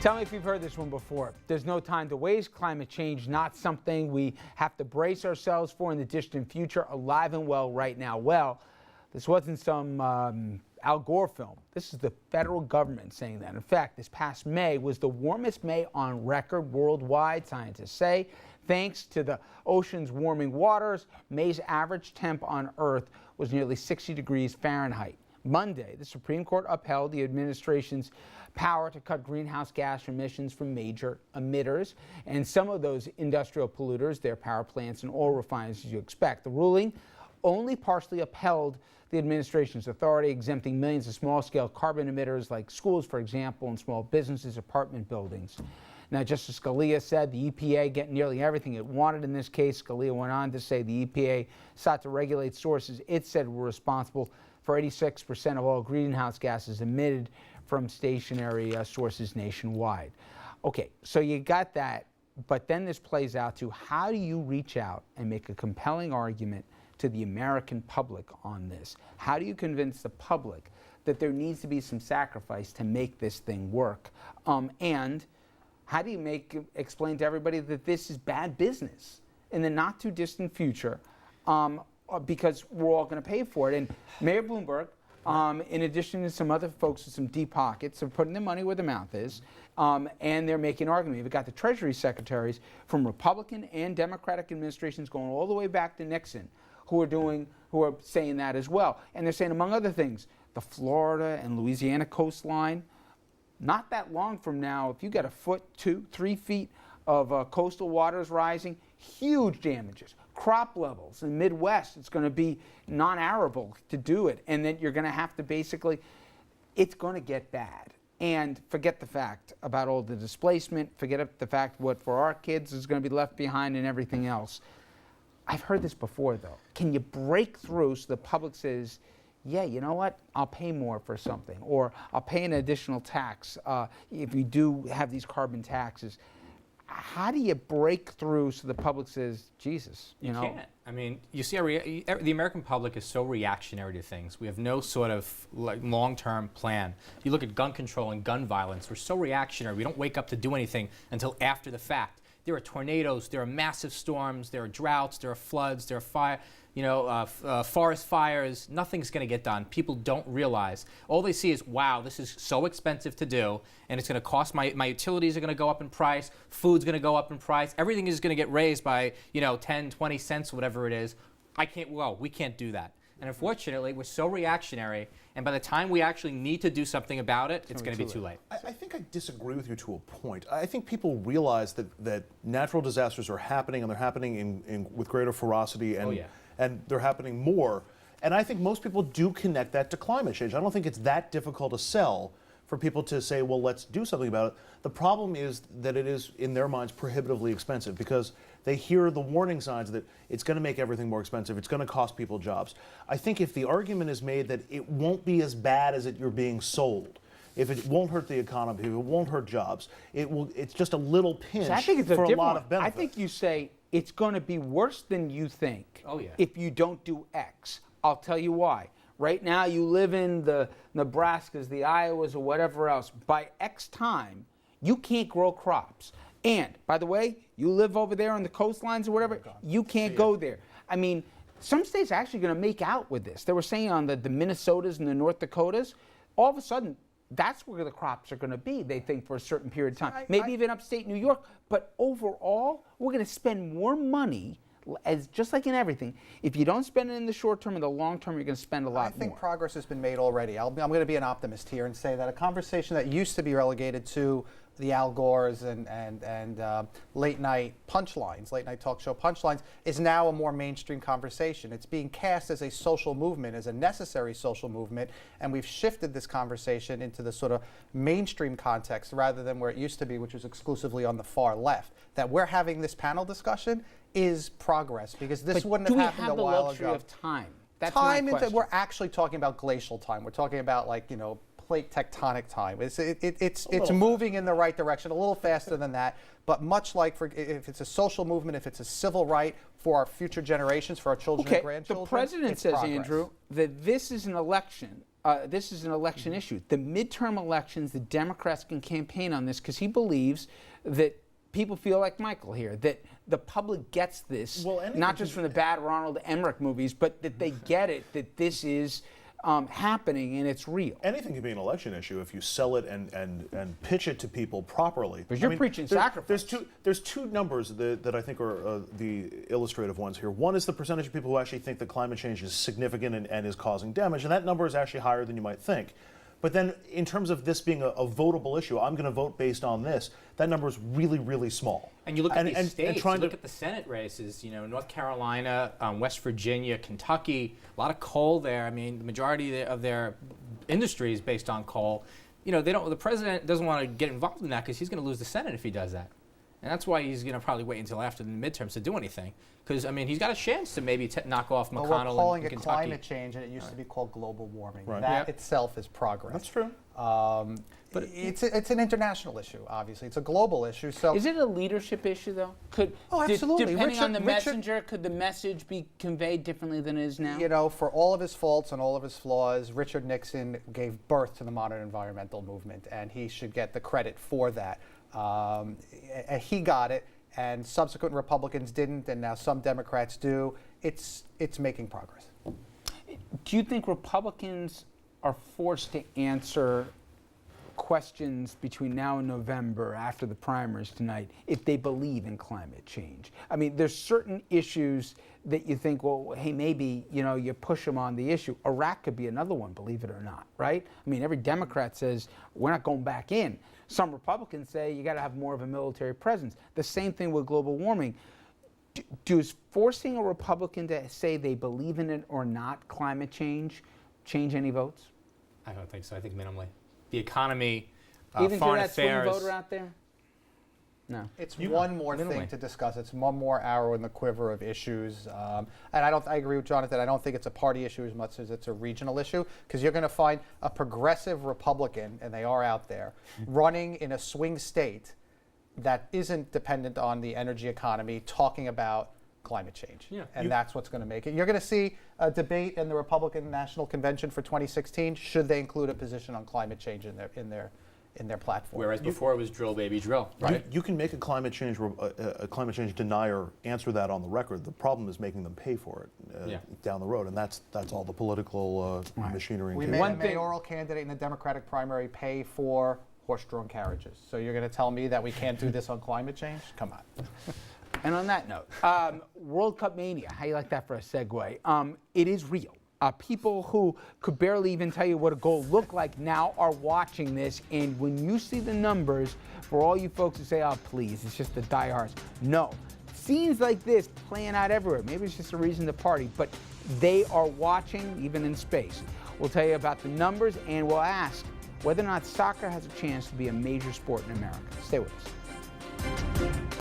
Tell me if you've heard this one before. There's no time to waste. Climate change, not something we have to brace ourselves for in the distant future, alive and well right now. Well, this wasn't some Al Gore film. This is the federal government saying that. In fact, this past May was the warmest May on record worldwide, scientists say. Thanks to the ocean's warming waters, May's average temp on Earth was nearly 60 degrees Fahrenheit. Monday, the Supreme Court upheld the administration's power to cut greenhouse gas emissions from major emitters, and some of those industrial polluters, their power plants and oil refineries, as you expect. The ruling only partially upheld the administration's authority, exempting millions of small-scale carbon emitters like schools, for example, and small businesses, apartment buildings. Now, Justice Scalia said the EPA get nearly everything it wanted in this case. Scalia went on to say the EPA sought to regulate sources it said were responsible for 86% of all greenhouse gases emitted from stationary sources nationwide. Okay, so you got that, but then this plays out to how do you reach out and make a compelling argument to the American public on this? How do you convince the public that there needs to be some sacrifice to make this thing work? And how do you explain to everybody that this is bad business in the not too distant future? Because we're all going to pay for it. And Mayor Bloomberg, in addition to some other folks with some deep pockets, are putting their money where their mouth is, and they're making an argument. You've got the Treasury secretaries from Republican and Democratic administrations going all the way back to Nixon who are saying that as well. And they're saying, among other things, the Florida and Louisiana coastline, not that long from now, if you got a foot, 2, 3 feet of coastal waters rising, huge damages. Crop levels in the Midwest, it's going to be non-arable to do it. And then you're going to have to basically, it's going to get bad. And forget the fact about all the displacement, forget the fact what for our kids is going to be left behind and everything else. I've heard this before, though. Can you break through so the public says, yeah, you know what, I'll pay more for something, or I'll pay an additional tax if we do have these carbon taxes? How do you break through so the public says, Jesus, you know? Can't. I mean, you see, the American public is so reactionary to things. We have no sort of long-term plan. You look at gun control and gun violence, we're so reactionary. We don't wake up to do anything until after the fact. There are tornadoes, there are massive storms, there are droughts, there are floods, there are forest fires. Nothing's going to get done. People don't realize. All they see is, wow, this is so expensive to do, and it's going to cost my utilities are going to go up in price, food's going to go up in price, everything is going to get raised by 10, 20 cents, whatever it is. We can't do that. And unfortunately, we're so reactionary, and by the time we actually need to do something about it, it's going to be too late. I think I disagree with you to a point. I think people realize that natural disasters are happening, and they're happening with greater ferocity, and they're happening more. And I think most people do connect that to climate change. I don't think it's that difficult to sell for people to say, well, let's do something about it. The problem is that it is, in their minds, prohibitively expensive because they hear the warning signs that it's going to make everything more expensive, it's going to cost people jobs. I think if the argument is made that it won't be as bad as you're being sold, if it won't hurt the economy, if it won't hurt jobs, it's just a little pinch for a lot of benefit. I think you say it's going to be worse than you think if you don't do X. I'll tell you why. Right now, you live in the Nebraskas, the Iowas, or whatever else. By X time, you can't grow crops. And, by the way, you live over there on the coastlines or whatever, you can't go there. I mean, some states are actually going to make out with this. They were saying on the Minnesotas and the North Dakotas, all of a sudden, that's where the crops are going to be, they think, for a certain period of time. Maybe even upstate New York. But overall, we're going to spend more money, just like in everything. If you don't spend it in the short term, in the long term, you're going to spend a lot more. I think progress has been made already. I'm going to be an optimist here and say that a conversation that used to be relegated to the Al Gores and late night punchlines, late night talk show punchlines, is now a more mainstream conversation. It's being cast as a social movement, as a necessary social movement, and we've shifted this conversation into the sort of mainstream context rather than where it used to be, which was exclusively on the far left. That we're having this panel discussion is progress, because this wouldn't have happened a while ago. Do we have the luxury of time? That's time, my question. We're actually talking about glacial time. We're talking about plate tectonic time. It's moving in the right direction, a little faster than that. But much like if it's a social movement, if it's a civil right for our future generations, for our children and grandchildren, the president says, progress. Andrew, that this is an election this is an election issue. The midterm elections, the Democrats can campaign on this because he believes that people feel like Michael here, that the public gets this, not just from the bad Ronald Emmerich movies, but that they get it, that this is happening and it's real. Anything can be an election issue if you sell it and pitch it to people properly. Because you're preaching sacrifice. There's two numbers that I think are the illustrative ones here. One is the percentage of people who actually think that climate change is significant and is causing damage, and that number is actually higher than you might think. But then in terms of this being a votable issue, I'm going to vote based on this, that number is really, really small. And you look at these states, you look at the Senate races, North Carolina, West Virginia, Kentucky, a lot of coal there. I mean, the majority of their industry is based on coal. The president doesn't want to get involved in that because he's going to lose the Senate if he does that. And that's why he's going to probably wait until after the midterms to do anything. Because, he's got a chance to maybe knock off McConnell we're calling in it Kentucky. climate change, and it used to be called global warming. Right. That itself is progress. That's true. But it's an international issue, obviously. It's a global issue. So is it a leadership issue, though? Absolutely. Depending on the messenger, could the message be conveyed differently than it is now? For all of his faults and all of his flaws, Richard Nixon gave birth to the modern environmental movement, and he should get the credit for that. He got it, and subsequent Republicans didn't, and now some Democrats do. It's making progress. Do you think Republicans are forced to answer questions between now and November after the primaries tonight if they believe in climate change? There's certain issues that you think, well, hey, maybe, you push them on the issue. Iraq could be another one, believe it or not, right? Every Democrat says, we're not going back in. Some Republicans say you got to have more of a military presence. The same thing with global warming. Does forcing a Republican to say they believe in it or not, climate change any votes? I don't think so. I think minimally. The economy, Even foreign that swing affairs. voter out there? No. It's one more thing to discuss. It's one more arrow in the quiver of issues. And I agree with Jonathan. I don't think it's a party issue as much as it's a regional issue, because you're going to find a progressive Republican, and they are out there, running in a swing state that isn't dependent on the energy economy, talking about climate change. Yeah. And that's what's going to make it. You're going to see a debate in the Republican National Convention for 2016. Should they include a position on climate change in their platform? Whereas before it was drill, baby, drill. Right? You can make a climate change denier answer that on the record. The problem is making them pay for it down the road, and that's all the political machinery. We made a mayoral candidate in the Democratic primary pay for horse-drawn carriages. So you're going to tell me that we can't do this on climate change? Come on. And on that note, World Cup mania, how you like that for a segue? It is real. People who could barely even tell you what a goal looked like now are watching this. And when you see the numbers, for all you folks who say, oh, please, it's just the diehards. No. Scenes like this playing out everywhere. Maybe it's just a reason to party, but they are watching even in space. We'll tell you about the numbers, and we'll ask whether or not soccer has a chance to be a major sport in America. Stay with us.